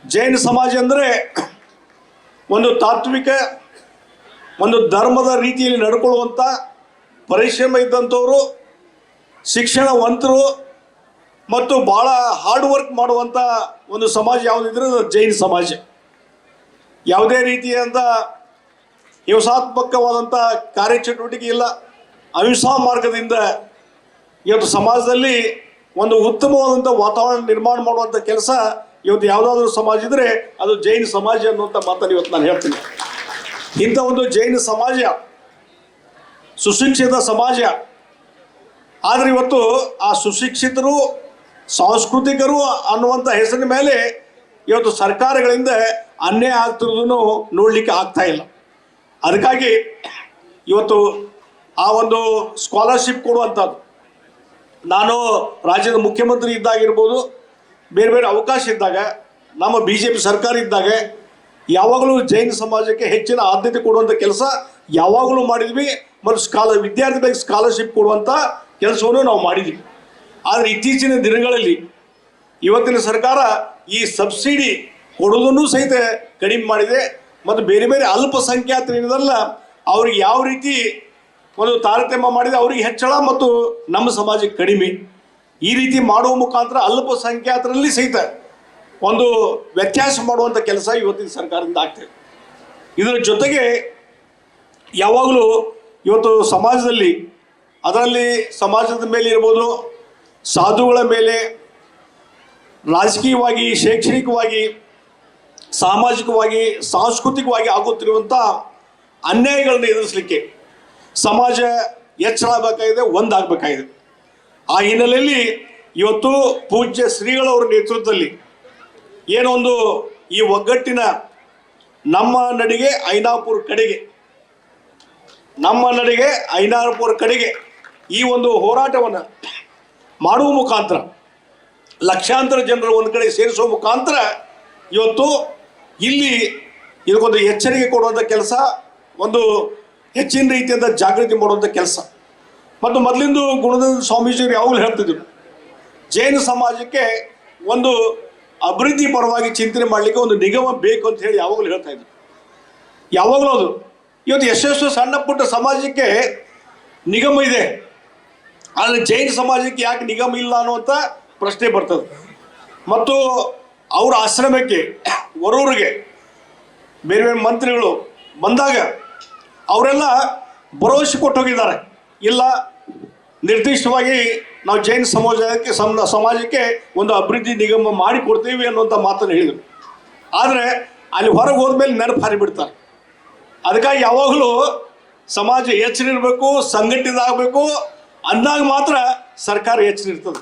ಜೈನ ಸಮಾಜ ಅಂದರೆ ಒಂದು ತಾತ್ವಿಕ ಒಂದು ಧರ್ಮದ ರೀತಿಯಲ್ಲಿ ನಡ್ಕೊಳ್ಳುವಂಥ ಪರಿಶ್ರಮ ಇದ್ದಂಥವರು, ಶಿಕ್ಷಣವಂತರು ಮತ್ತು ಭಾಳ ಹಾರ್ಡ್ ವರ್ಕ್ ಮಾಡುವಂಥ ಒಂದು ಸಮಾಜ ಯಾವುದಿದ್ರೆ ಅದು ಜೈನ ಸಮಾಜ. ಯಾವುದೇ ರೀತಿಯಾದಂಥ ಹಿಂಸಾತ್ಮಕವಾದಂಥ ಕಾರ್ಯಚಟುವಟಿಕೆ ಇಲ್ಲ. ಅಹಿಂಸಾ ಮಾರ್ಗದಿಂದ ಇವತ್ತು ಸಮಾಜದಲ್ಲಿ ಒಂದು ಉತ್ತಮವಾದಂಥ ವಾತಾವರಣ ನಿರ್ಮಾಣ ಮಾಡುವಂಥ ಕೆಲಸ ಇವತ್ತು ಯಾವುದಾದ್ರೂ ಸಮಾಜ ಇದ್ದರೆ ಅದು ಜೈನ ಸಮಾಜ ಅನ್ನುವಂಥ ಮಾತನ್ನು ಇವತ್ತು ನಾನು ಹೇಳ್ತೀನಿ. ಇಂಥ ಒಂದು ಜೈನ ಸಮಾಜ ಸುಶಿಕ್ಷಿತ ಸಮಾಜ. ಆದರೆ ಇವತ್ತು ಆ ಸುಶಿಕ್ಷಿತರು, ಸಾಂಸ್ಕೃತಿಕರು ಅನ್ನುವಂಥ ಹೆಸರಿನ ಮೇಲೆ ಇವತ್ತು ಸರ್ಕಾರಗಳಿಂದ ಅನ್ಯಾಯ ಆಗ್ತಿರೋದನ್ನು ನೋಡಲಿಕ್ಕೆ ಆಗ್ತಾ ಇಲ್ಲ. ಅದಕ್ಕಾಗಿ ಇವತ್ತು ಆ ಒಂದು ಸ್ಕಾಲರ್ಶಿಪ್ ಕೊಡುವಂಥದ್ದು, ನಾನು ರಾಜ್ಯದ ಮುಖ್ಯಮಂತ್ರಿ ಇದ್ದಾಗಿರ್ಬೋದು, ಬೇರೆ ಬೇರೆ ಅವಕಾಶ ಇದ್ದಾಗ, ನಮ್ಮ BJP ಸರ್ಕಾರ ಇದ್ದಾಗ ಯಾವಾಗಲೂ ಜೈನ ಸಮಾಜಕ್ಕೆ ಹೆಚ್ಚಿನ ಆದ್ಯತೆ ಕೊಡುವಂಥ ಕೆಲಸ ಯಾವಾಗಲೂ ಮಾಡಿದ್ವಿ. ಮತ್ತು ವಿದ್ಯಾರ್ಥಿಗಳಿಗೆ ಸ್ಕಾಲರ್ಶಿಪ್ ಕೊಡುವಂಥ ಕೆಲಸವನ್ನು ನಾವು ಮಾಡಿದ್ವಿ. ಆದರೆ ಇತ್ತೀಚಿನ ದಿನಗಳಲ್ಲಿ ಇವತ್ತಿನ ಸರ್ಕಾರ ಈ ಸಬ್ಸಿಡಿ ಕೊಡೋದನ್ನು ಸಹಿತ ಕಡಿಮೆ ಮಾಡಿದೆ. ಮತ್ತು ಬೇರೆ ಬೇರೆ ಅಲ್ಪಸಂಖ್ಯಾತರಿರಲ್ಲ ಅವ್ರಿಗೆ ಯಾವ ರೀತಿ ಒಂದು ತಾರತಮ್ಯ ಮಾಡಿದೆ, ಅವರಿಗೆ ಹೆಚ್ಚಳ ಮತ್ತು ನಮ್ಮ ಸಮಾಜಕ್ಕೆ ಕಡಿಮೆ. ಈ ರೀತಿ ಮಾಡುವ ಮುಖಾಂತರ ಅಲ್ಪಸಂಖ್ಯಾತರಲ್ಲಿ ಸಹಿತ ಒಂದು ವ್ಯತ್ಯಾಸ ಮಾಡುವಂಥ ಕೆಲಸ ಇವತ್ತಿನ ಸರ್ಕಾರದಿಂದ ಆಗ್ತದೆ. ಇದರ ಜೊತೆಗೆ ಯಾವಾಗಲೂ ಇವತ್ತು ಸಮಾಜದಲ್ಲಿ, ಅದರಲ್ಲಿ ಸಮಾಜದ ಮೇಲೆ ಇರ್ಬೋದು, ಸಾಧುಗಳ ಮೇಲೆ ರಾಜಕೀಯವಾಗಿ, ಶೈಕ್ಷಣಿಕವಾಗಿ, ಸಾಮಾಜಿಕವಾಗಿ, ಸಾಂಸ್ಕೃತಿಕವಾಗಿ ಆಗುತ್ತಿರುವಂಥ ಅನ್ಯಾಯಗಳನ್ನು ಎದುರಿಸಲಿಕ್ಕೆ ಸಮಾಜ ಎಚ್ಚರ ಆಗಬೇಕಾಗಿದೆ, ಒಂದಾಗಬೇಕಾಗಿದೆ. ಆ ಹಿನ್ನೆಲೆಯಲ್ಲಿ ಇವತ್ತು ಪೂಜ್ಯ ಶ್ರೀಗಳವರ ನೇತೃತ್ವದಲ್ಲಿ ಏನೊಂದು ಈ ಒಗ್ಗಟ್ಟಿನ ನಮ್ಮ ನಡಿಗೆ ಐನಾಪುರ ಕಡೆಗೆ, ನಮ್ಮ ನಡಿಗೆ ಐನಾಪುರ ಕಡೆಗೆ ಈ ಒಂದು ಹೋರಾಟವನ್ನು ಮಾಡುವ ಮುಖಾಂತರ ಲಕ್ಷಾಂತರ ಜನರು ಒಂದು ಕಡೆ ಸೇರಿಸುವ ಮುಖಾಂತರ ಇವತ್ತು ಇಲ್ಲಿ ಇದಕ್ಕೊಂದು ಎಚ್ಚರಿಕೆ ಕೊಡುವಂಥ ಕೆಲಸ, ಒಂದು ಹೆಚ್ಚಿನ ರೀತಿಯಿಂದ ಜಾಗೃತಿ ಮಾಡುವಂಥ ಕೆಲಸ. ಮತ್ತು ಮೊದಲಿಂದು ಗುಣದಂಡ ಸ್ವಾಮೀಜಿಯವರು ಯಾವಾಗಲೂ ಹೇಳ್ತಿದ್ರು, ಜೈನ ಸಮಾಜಕ್ಕೆ ಒಂದು ಅಭಿವೃದ್ಧಿ ಪರವಾಗಿ ಚಿಂತನೆ ಮಾಡಲಿಕ್ಕೆ ಒಂದು ನಿಗಮ ಬೇಕು ಅಂತ ಹೇಳಿ ಯಾವಾಗಲೂ ಹೇಳ್ತಾ ಇದ್ರು. ಯಾವಾಗಲೂ ಅದು ಇವತ್ತು ಎಷ್ಟೆಷ್ಟು ಸಣ್ಣ ಪುಟ್ಟ ಸಮಾಜಕ್ಕೆ ನಿಗಮ ಇದೆ, ಆದರೆ ಜೈನ ಸಮಾಜಕ್ಕೆ ಯಾಕೆ ನಿಗಮ ಇಲ್ಲ ಅನ್ನುವಂಥ ಪ್ರಶ್ನೆ ಬರ್ತದೆ. ಮತ್ತು ಅವರ ಆಶ್ರಮಕ್ಕೆ ಬರೋರಿಗೆ ಬೇರೆ ಬೇರೆ ಮಂತ್ರಿಗಳು ಬಂದಾಗ ಅವರೆಲ್ಲ ಭರವಸೆ ಕೊಟ್ಟು ಹೋಗಿದ್ದಾರೆ, ಇಲ್ಲ ನಿರ್ದಿಷ್ಟವಾಗಿ ನಾವು ಜೈನ ಸಮಾಜಕ್ಕೆ ಒಂದು ಅಭಿವೃದ್ಧಿ ನಿಗಮ ಮಾಡಿ ಕೊಡ್ತೀವಿ ಅನ್ನುವಂಥ ಮಾತನ್ನು ಹೇಳಿದರು. ಆದರೆ ಅಲ್ಲಿ ಹೊರಗೆ ಹೋದ್ಮೇಲೆ ನೆನಪು ಹಾರಿಬಿಡ್ತಾರೆ. ಅದಕ್ಕಾಗಿ ಯಾವಾಗಲೂ ಸಮಾಜ ಎಚ್ಚರ ಇರಬೇಕು, ಸಂಘಟಿತ ಆಗಬೇಕು ಅಂದಾಗ ಮಾತ್ರ ಸರ್ಕಾರ ಎಚ್ಚರ ಇರ್ತದೆ.